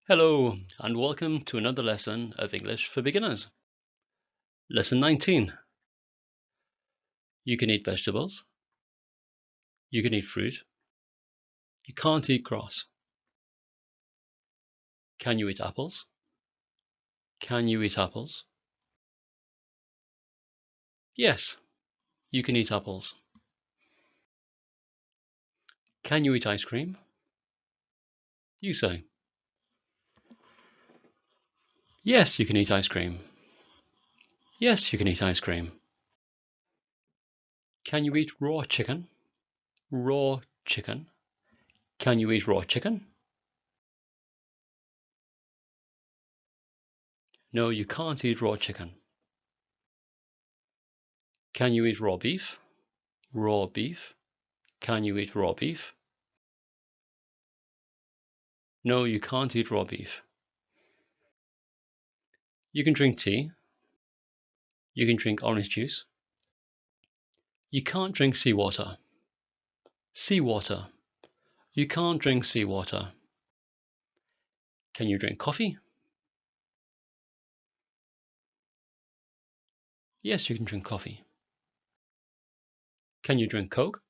Hello, and welcome to another lesson of English for Beginners. Lesson 19. You can eat vegetables. You can eat fruit. You can't eat grass. Can you eat apples? Can you eat apples? Yes, you can eat apples. Can you eat ice cream? You say. Yes, you can eat ice cream. Yes, you can eat ice cream. Can you eat raw chicken? Raw chicken. Can you eat raw chicken? No, you can't eat raw chicken. Can you eat raw beef? Raw beef. Can you eat raw beef? No, you can't eat raw beef. You can drink tea. You can drink orange juice. You can't drink seawater. Seawater. You can't drink seawater. Can you drink coffee? Yes, you can drink coffee. Can you drink Coke?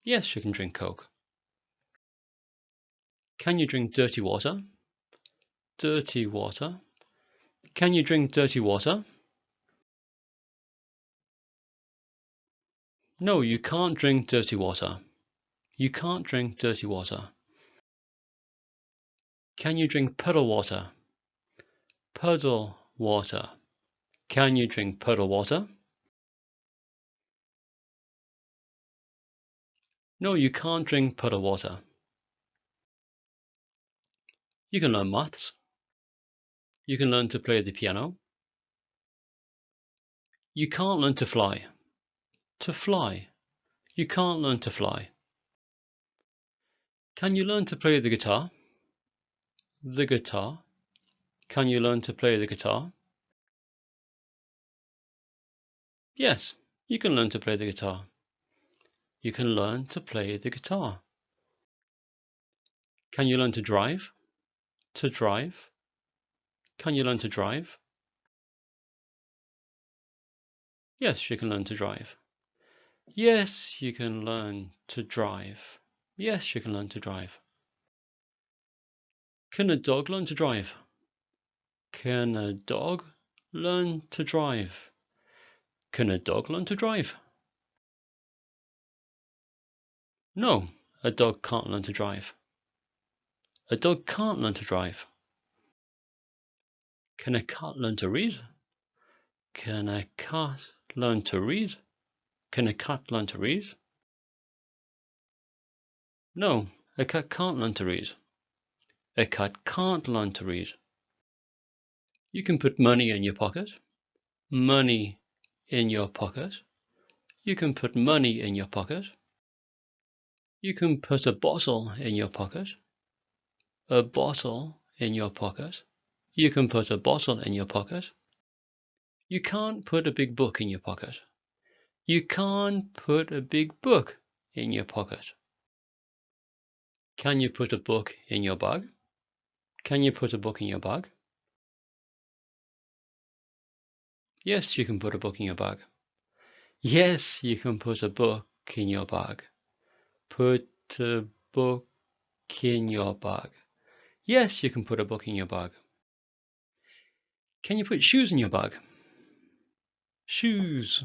Yes, you can drink Coke. Can you drink dirty water? Dirty water. Can you drink dirty water? No, you can't drink dirty water. You can't drink dirty water. Can you drink puddle water? Puddle water. Can you drink puddle water? No, you can't drink puddle water. You can learn maths. You can learn to play the piano. You can't learn to fly. To fly. You can't learn to fly. Can you learn to play the guitar? The guitar. Can you learn to play the guitar? Yes, you can learn to play the guitar. You can learn to play the guitar. Can you learn to drive? To drive. Can you learn to drive? Yes, you can learn to drive. Yes, you can learn to drive. Yes, you can learn to drive. Can a dog learn to drive? Can a dog learn to drive? Can a dog learn to drive? No, a dog can't learn to drive. A dog can't learn to drive. Can a cat learn to read? Can a cat learn to read? Can a cat learn to read? No, a cat can't learn to read. A cat can't learn to read. You can put money in your pocket. Money in your pocket. You can put money in your pocket. You can put a bottle in your pocket. A bottle in your pocket. You can put a bottle in your pocket. You can't put a big book in your pocket. You can't put a big book in your pocket. Can you put a book in your bag? Can you put a book in your bag? Yes, you can put a book in your bag. Yes, you can put a book in your bag. Put a book in your bag. Yes, you can put a book in your bag. Can you put shoes in your bag? Shoes.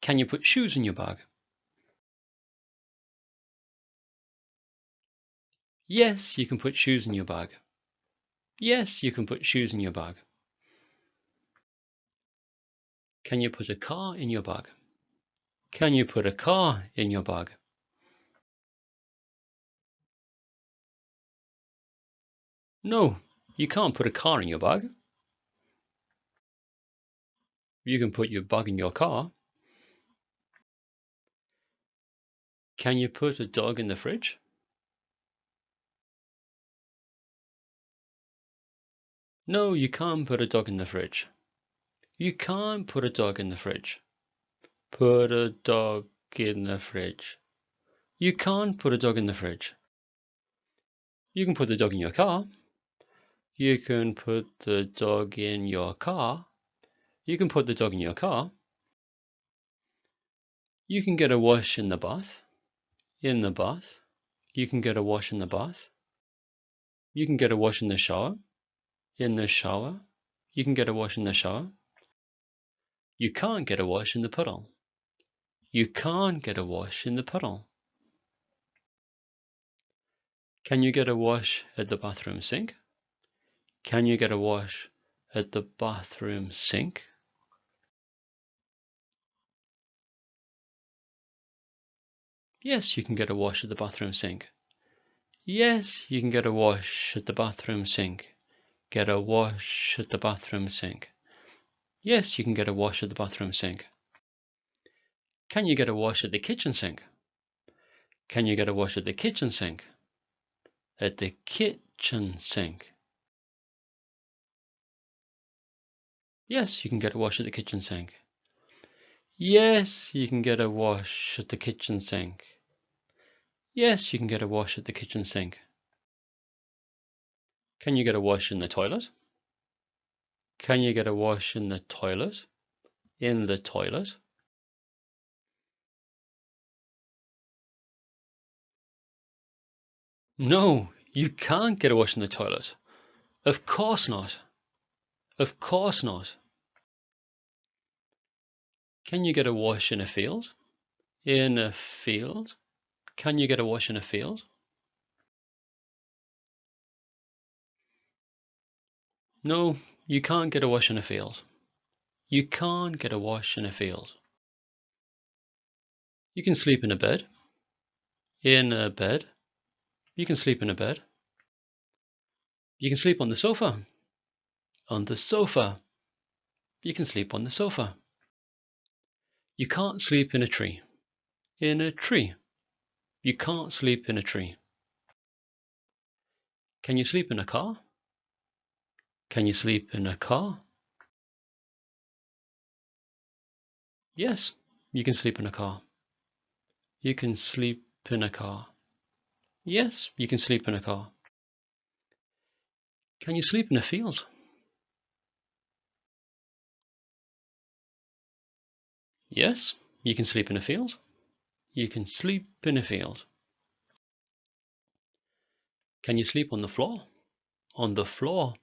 Can you put shoes in your bag? Yes, you can put shoes in your bag. Yes, you can put shoes in your bag. Can you put a car in your bag? Can you put a car in your bag? No, you can't put a car in your bag. You can put your bag in your car. Can you put a dog in the fridge? No, you can't put a dog in the fridge. You can't put a dog in the fridge. Put a dog in the fridge. You can't put a dog in the fridge. You can put the dog in your car. You can put the dog in your car. You can put the dog in your car. You can get a wash in the bath. In the bath. You can get a wash in the bath. You can get a wash in the shower. In the shower. You can get a wash in the shower. You can't get a wash in the puddle. You can't get a wash in the puddle. Can you get a wash at the bathroom sink? Can you get a wash at the bathroom sink? Yes, you can get a wash at the bathroom sink. Yes, you can get a wash at the bathroom sink. Get a wash at the bathroom sink. Yes, you can get a wash at the bathroom sink. Can you get a wash at the kitchen sink? Can you get a wash at the kitchen sink? At the kitchen sink. Yes, you can get a wash at the kitchen sink. Yes, you can get a wash at the kitchen sink. Yes, you can get a wash at the kitchen sink. Can you get a wash in the toilet? Can you get a wash in the toilet? In the toilet? No, you can't get a wash in the toilet. Of course not. Of course not. Can you get a wash in a field? In a field? Can you get a wash in a field? No, you can't get a wash in a field. You can't get a wash in a field. You can sleep in a bed. In a bed. You can sleep in a bed. You can sleep on the sofa. On the sofa. You can sleep on the sofa. You can't sleep in a tree. In a tree. You can't sleep in a tree. Can you sleep in a car? Can you sleep in a car? Yes, you can sleep in a car. You can sleep in a car. Yes, you can sleep in a car. Can you sleep in a field? Yes, you can sleep in a field. You can sleep in a field. Can you sleep on the floor? On the floor.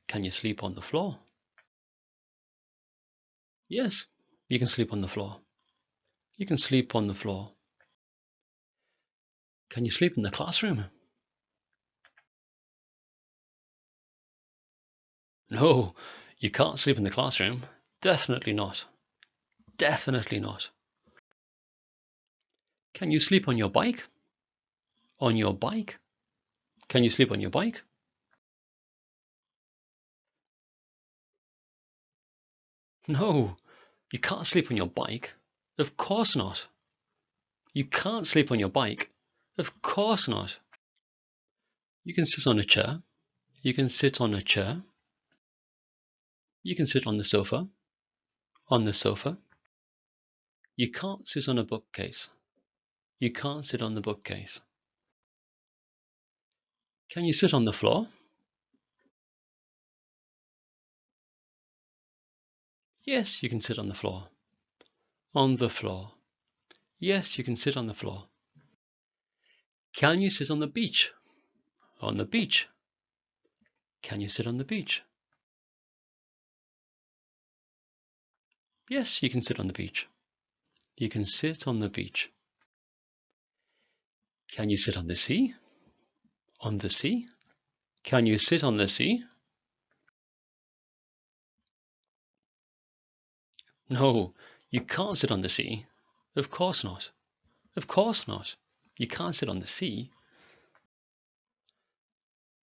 Can you sleep on the floor? Yes, you can sleep on the floor. You can sleep on the floor. Can you sleep in the classroom? No, you can't sleep in the classroom. Definitely not. Definitely not. Can you sleep on your bike? On your bike? Can you sleep on your bike? No, you can't sleep on your bike. Of course not. You can't sleep on your bike. Of course not. You can sit on a chair. You can sit on a chair. You can sit on the sofa. On the sofa. You can't sit on a bookcase. You can't sit on the bookcase. Can you sit on the floor? Yes, you can sit on the floor. On the floor. Yes, you can sit on the floor. Can you sit on the beach? On the beach. Can you sit on the beach? Yes, you can sit on the beach. You can sit on the beach. Can you sit on the sea? On the sea? Can you sit on the sea? No, you can't sit on the sea. Of course not. Of course not. You can't sit on the sea.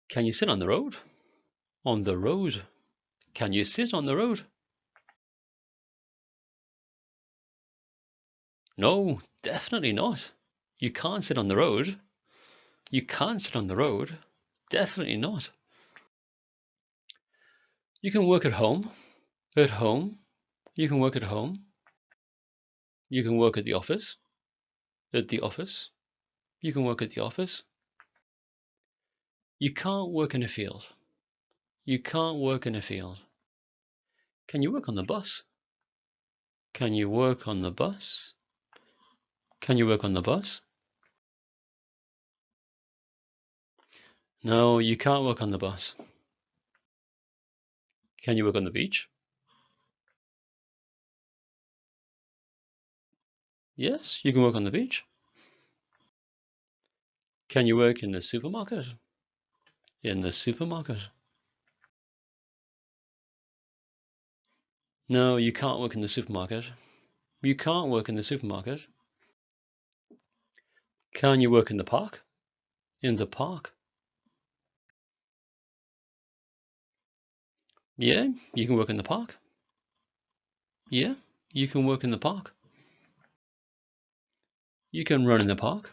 Can you sit on the road? On the road. Can you sit on the road? No, definitely not. You can't sit on the road. You can't sit on the road. Definitely not. You can work at home. At home. You can work at home. You can work at the office. At the office. You can work at the office. You can't work in a field. You can't work in a field. Can you work on the bus? Can you work on the bus? Can you work on the bus? No, you can't work on the bus. Can you work on the beach? Yes, you can work on the beach. Can you work in the supermarket? In the supermarket? No, you can't work in the supermarket. You can't work in the supermarket. Can you work in the park? In the park? Yeah, you can work in the park. Yeah, you can work in the park. You can run in the park.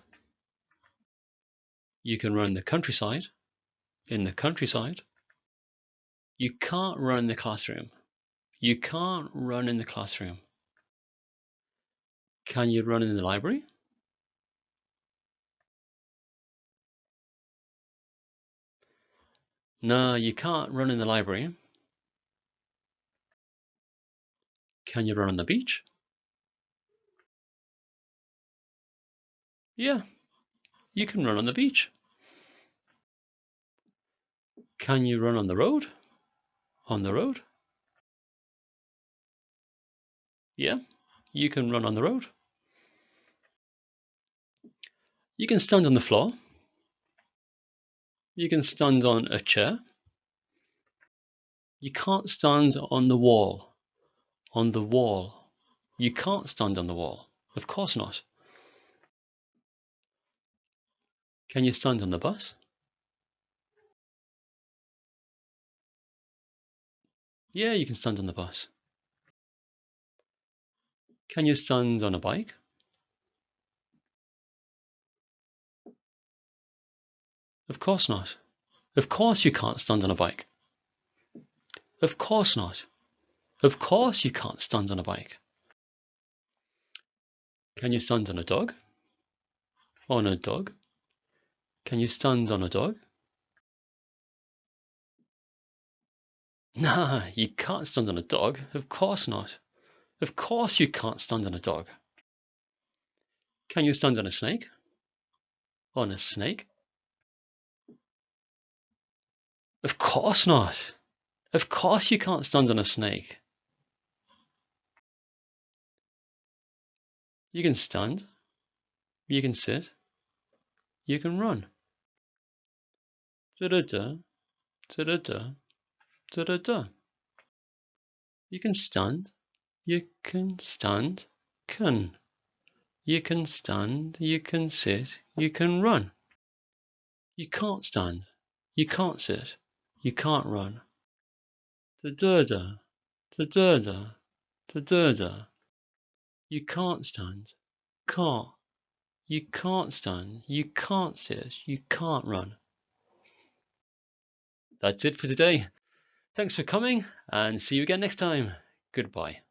You can run in the countryside. In the countryside. You can't run in the classroom. You can't run in the classroom. Can you run in the library? No, you can't run in the library. Can you run on the beach? Yeah, you can run on the beach. Can you run on the road? On the road? Yeah, you can run on the road. You can stand on the floor. You can stand on a chair. You can't stand on the wall. On the wall. You can't stand on the wall. Of course not. Can you stand on the bus? Yeah, you can stand on the bus. Can you stand on a bike? Of course not. Of course you can't stand on a bike. Of course not. Of course you can't stand on a bike. Can you stand on a dog? On a dog? Can you stand on a dog? Nah, you can't stand on a dog. Of course not. Of course you can't stand on a dog. Can you stand on a snake? On a snake? Of course not. Of course you can't stand on a snake. You can stand. You can sit. You can run. Da-da-da. Da-da-da. Da-da-da. You can stand. You can stand. Can. You can stand. You can sit. You can run. You can't stand. You can't sit. You can't run. Da-da-da. Da-da-da. Da-da-da. You can't stand. Can't. You can't stand. You can't sit. You can't run. That's it for today. Thanks for coming, and see you again next time. Goodbye.